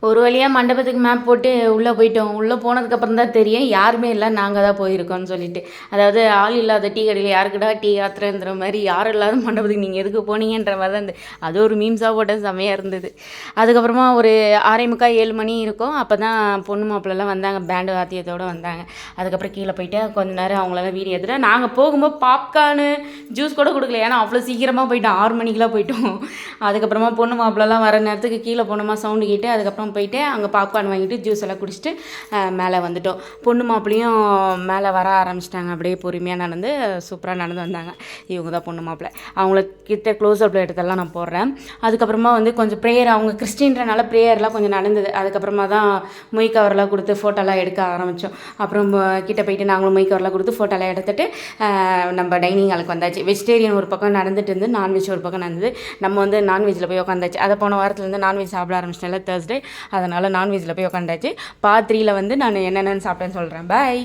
ஒரு வழியாக மண்டபத்துக்கு மேப் போட்டு உள்ளே போயிட்டோம். உள்ளே போனதுக்கப்புறம் தான் தெரியும் யாருமே இல்லை, நாங்கள் தான் போயிருக்கோம்னு சொல்லிட்டு. அதாவது ஆள் இல்லாத டீ கடையில் யாருக்குடா டீ ஆத்துறன்ற மாதிரி, யாரும் இல்லாத மண்டபத்துக்கு நீங்கள் எதுக்கு போனீங்கன்ற மாதிரி தான் அது ஒரு மீம்ஸாக போட்ட செம்மையாக இருந்தது. அதுக்கப்புறமா ஒரு 6:45 7 மணி இருக்கும். அப்போ தான் பொண்ணு மாப்பிள்ளலாம் வந்தாங்க, பேண்டு வாத்தியத்தோடு வந்தாங்க. அதுக்கப்புறம் கீழே போயிட்டு கொஞ்ச நேரம் அவங்களெல்லாம் வீடியோ எடுத்துகிட்டு நாங்கள் போகும்போது பாப்கார்னு ஜூஸ் கூட கொடுக்கல, ஏன்னா அவ்வளோ சீக்கிரமாக போயிட்டோம், 6 மணிக்கெலாம் போயிட்டோம். அதுக்கப்புறமா பொண்ணு மாப்பிள்ளலாம் வர நேரத்துக்கு கீழே போனோமா சவுண்டு கேட்டு அதுக்கப்புறம் போயிட்டு அங்கே பாப்கார்ன் வாங்கிட்டு ஜூஸ் எல்லாம் குடிச்சிட்டு மேலே வந்துட்டோம். பொண்ணு மாப்பிளையும் மேலே வர ஆரம்பிச்சிட்டாங்க. அப்படியே பொறுமையாக நடந்து சூப்பராக நடந்து வந்தாங்க. இவங்க தான் பொண்ணு மாப்பிள்ளை. அவங்கள க்ளோஸ் அப்பில் எடுத்தெல்லாம் நான் போடுறேன். அதுக்கப்புறமா வந்து கொஞ்சம் ப்ரேயர், அவங்க கிறிஸ்டின்றனால ப்ரேயர்லாம் கொஞ்சம் நடந்தது. அதுக்கப்புறமா தான் மொய் கவர்லாம் கொடுத்து ஃபோட்டோலாம் எடுக்க ஆரம்பித்தோம். அப்புறம் கிட்ட போயிட்டு நாங்களும் மொய் கவர்லாம் கொடுத்து ஃபோட்டோலாம் எடுத்துகிட்டு நம்ம டைனிங் ஹாலுக்கு வந்தாச்சு. வெஜிடேரியன் ஒரு பக்கம் நடந்துட்டு இருந்து நான்வெஜ் ஒரு பக்கம் நடந்தது. நம்ம வந்து நான்வெஜ்ஜில் போய் உட்காந்தாச்சு. அதை போன வாரத்துலேருந்து நான்வெஜ் சாப்பிட ஆரம்பிச்சிட்டேன்ல தேர்ஸ்டே, அதனால் நான்வெஜ்ஜில் போய் உட்காந்தாச்சு. பார்ட் 3ல் வந்து நான் என்னென்னு சாப்பிட்டேன்னு சொல்கிறேன். பாய்.